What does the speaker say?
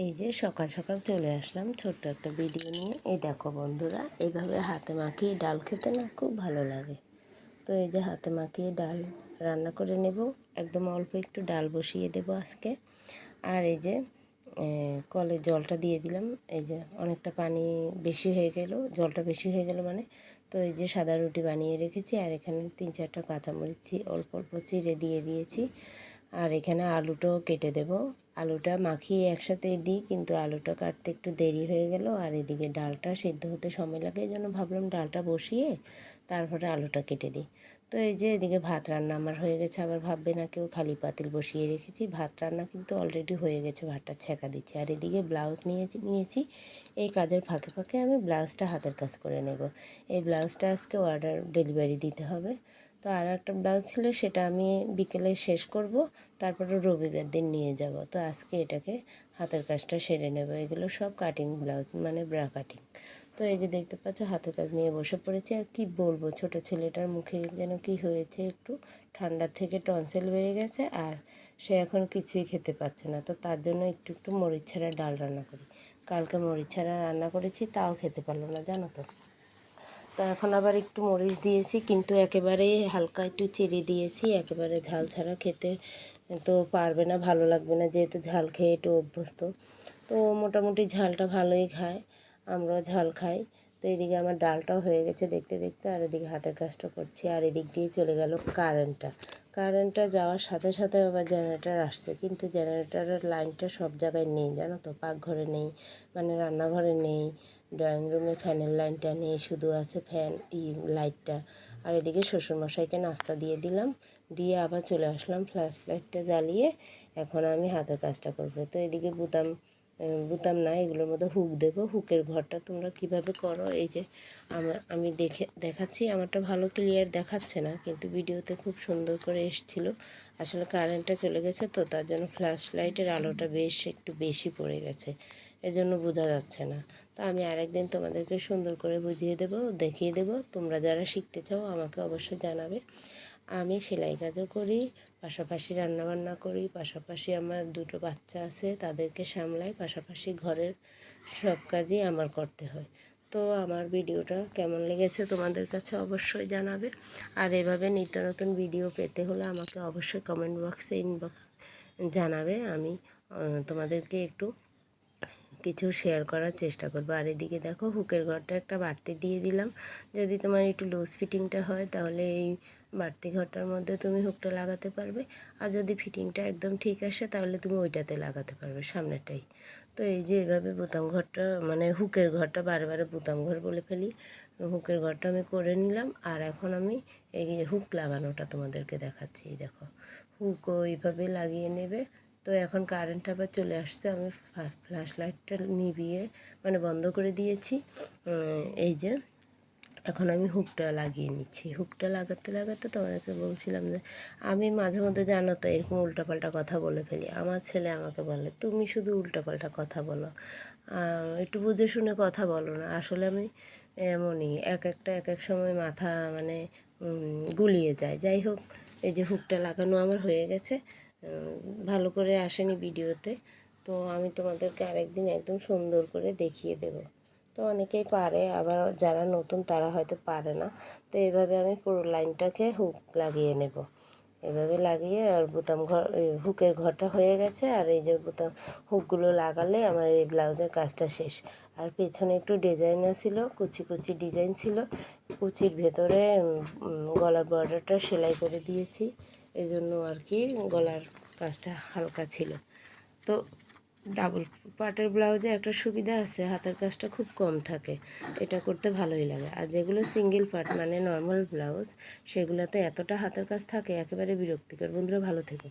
এই যে সকাল সকাল চলে আসলাম ছোট্ট একটা ভিডিও নিয়ে। এই দেখো বন্ধুরা, এইভাবে হাতে মাখিয়ে ডাল খেতে না খুব ভালো লাগে। তো এই যে হাতে মাখিয়ে ডাল রান্না করে নেব। একদম অল্প একটু ডাল বসিয়ে দেব আজকে। আর এই যে কলে জলটা দিয়ে দিলাম। এই যে অনেকটা পানি বেশি হয়ে গেল, জলটা বেশি হয়ে গেল মানে। তো এই যে সাদা রুটি বানিয়ে রেখেছি, আর এখানে 3-4টা কাঁচামরিচ অল্প অল্প চিড়ে দিয়ে দিয়েছি। আর এখানে আলুটাও কেটে দেব। আলুটা মাখিয়ে একসাথে দিই, কিন্তু আলুটা কাটতে একটু দেরি হয়ে গেল। আর এদিকে ডালটা সেদ্ধ হতে সময় লাগে, এই জন্য ভাবলাম ডালটা বসিয়ে তারপরে আলুটা কেটে দিই। তো এই যে এদিকে ভাত রান্না আমার হয়ে গেছে। আবার ভাববে না কেউ খালি পাতিল বসিয়ে রেখেছি, ভাত রান্না কিন্তু অলরেডি হয়ে গেছে, ভাতটা ছেঁকা দিচ্ছি। আর এদিকে ব্লাউজ নিয়েছি। এই কাজের ফাঁকে ফাঁকে আমি ব্লাউজটা হাতের কাজ করে নেব। এই ব্লাউজটা আজকে অর্ডার ডেলিভারি দিতে হবে। তো আর একটা ব্লাউজ ছিল, সেটা আমি বিকেলে শেষ করব, তারপরে রবিবার দিন নিয়ে যাব। তো আজকে এটাকে হাতের কাজটা সেরে নেব। এগুলো সব কাটিং ব্লাউজ, মানে ব্রা কাটিং। তো এই যে দেখতে পাচ্ছ হাতের কাজ নিয়ে বসে পড়েছি। আর কি বলবো, ছোট ছেলেটার মুখে যেন কি হয়েছে, একটু ঠান্ডার থেকে টনসিল বেড়ে গেছে, আর সে এখন কিছুই খেতে পাচ্ছে না। তো তার জন্য একটু একটু মরিচ ছাড়া ডাল রান্না করি। কালকে মরিচ ছাড়া রান্না করেছি, তাও খেতে পারলো না, জানো তো। তো এখন আবার একটু মরিচ দিয়েছি, কিন্তু একেবারে হালকা একটু চিড়ে দিয়েছি। একেবারে ঝাল ছাড়া খেতে তো পারবে না, ভালো লাগবে না, যেহেতু ঝাল খেয়ে একটু অভ্যস্ত। তো মোটামুটি ঝালটা ভালোই খায়, আমরাও ঝাল খাই। তো এদিকে আমার ডালটাও হয়ে গেছে দেখতে দেখতে, আর এদিকে হাতের কাজটা করছি। আর এদিক দিয়ে চলে গেল কারেন্টটা যাওয়ার সাথে সাথে আবার জেনারেটর আসছে, কিন্তু জেনারেটরের লাইনটা সব জায়গায় নেই, জানো তো। পাকঘরে নেই, মানে রান্নাঘরে নেই, ড্রয়িং রুমে ফ্যানের লাইনটা নেই, শুধু আছে ফ্যান লাইটটা। আর এদিকে শ্বশুরমশাইকে নাস্তা দিয়ে দিলাম, দিয়ে আবার চলে আসলাম ফ্ল্যাশ লাইটটা জ্বালিয়ে। এখন আমি হাতের কাজটা করবো। তো এদিকে বুতাম না, এগুলোর মধ্যে হুক দেবো। হুকের ঘরটা তোমরা কিভাবে করো, এই যে আমি দেখাচ্ছি। আমারটা ভালো ক্লিয়ার দেখাচ্ছে না, কিন্তু ভিডিওতে খুব সুন্দর করে এসেছিলো। আসলে কারেন্টটা চলে গেছে, তো তার জন্য ফ্ল্যাশ লাইটের আলোটা একটু বেশি পড়ে গেছে, এজন্য বোঝা যাচ্ছে না। তো আমি আরেকদিন তোমাদেরকে সুন্দর করে বুঝিয়ে দেবো, দেখিয়ে দেবো। তোমরা যারা শিখতে চাও আমাকে অবশ্যই জানাবে। আমি সেলাই কাজও করি, পাশাপাশি রান্নাবান্না করি, পাশাপাশি আমার 2টো বাচ্চা আছে, তাদেরকে সামলাই, পাশাপাশি ঘরের সব কাজই আমার করতে হয়। তো আমার ভিডিওটা কেমন লেগেছে তোমাদের কাছে অবশ্যই জানাবে। আর এভাবে নিত্য নতুন ভিডিও পেতে হলে আমাকে অবশ্যই কমেন্ট বক্সে ইনবক্স জানাবে। আমি তোমাদেরকে একটু কিছু শেয়ার করার চেষ্টা করবো। আর এদিকে দেখো হুকের ঘরটা একটা বাড়তি দিয়ে দিলাম। যদি তোমার একটু লুজ ফিটিংটা হয়, তাহলে এই বাড়তি ঘরটার মধ্যে তুমি হুকটা লাগাতে পারবে। আর যদি ফিটিংটা একদম ঠিক আসে, তাহলে তুমি ওইটাতে লাগাতে পারবে, সামনেটাই। তো এই যে এভাবে বোতাম ঘরটা, মানে হুকের ঘরটা, বারে বারে বোতাম ঘর বলে ফেলি, হুকের ঘরটা আমি করে নিলাম। আর এখন আমি এই হুক লাগানোটা তোমাদেরকে দেখাচ্ছি। দেখো, হুক ওইভাবে লাগিয়ে নেবে। তো এখন কারেন্ট আবার চলে আসছে, আমি ফ্ল্যাশ লাইটটা নিভিয়ে, মানে বন্ধ করে দিয়েছি। এই যে এখন আমি হুকটা লাগিয়ে নিচ্ছি। হুকটা লাগাতে লাগাতে তোমাদেরকে বলছিলাম যে আমি মাঝে মধ্যে, জানো তো, এরকম উল্টাপাল্টা কথা বলে ফেলি। আমার ছেলে আমাকে বলে, তুমি শুধু উল্টাপাল্টা কথা বলো, একটু বুঝে শুনে কথা বলো না। আসলে আমি এমনই, এক এক সময় মাথা মানে গুলিয়ে যায়। যাই হোক, এই যে হুকটা লাগানো আমার হয়ে গেছে। ভালো করে আসেনি ভিডিওতে, তো আমি তোমাদেরকে আরেকদিন একদম সুন্দর করে দেখিয়ে দেব। তো অনেকেই পারে, আবার যারা নতুন তারা হয়তো পারে না। তো এইভাবে আমি পুরো লাইনটাকে হুক লাগিয়ে নেব। এভাবে লাগিয়ে, আর হুকের ঘরটা হয়ে গেছে। আর এই যে হুকগুলো লাগালে আমার এই ব্লাউজের কাজটা শেষ। আর পেছনে একটু ডিজাইনও ছিল, কুচি কুচি ডিজাইন ছিল। কুচির ভেতরে গলার বর্ডারটা সেলাই করে দিয়েছি, এজন্য আর কি গলার কাজটা হালকা ছিল। তো ডাবল পার্টের ব্লাউজে একটা সুবিধা আছে, হাতের কাজটা খুব কম থাকে, এটা করতে ভালোই লাগে। আর যেগুলো সিঙ্গেল পার্ট, মানে নর্মাল ব্লাউজ, সেগুলোতে এতটা হাতের কাজ থাকে, একেবারে বিরক্তিকর। বন্ধুরা, ভালো থেকো।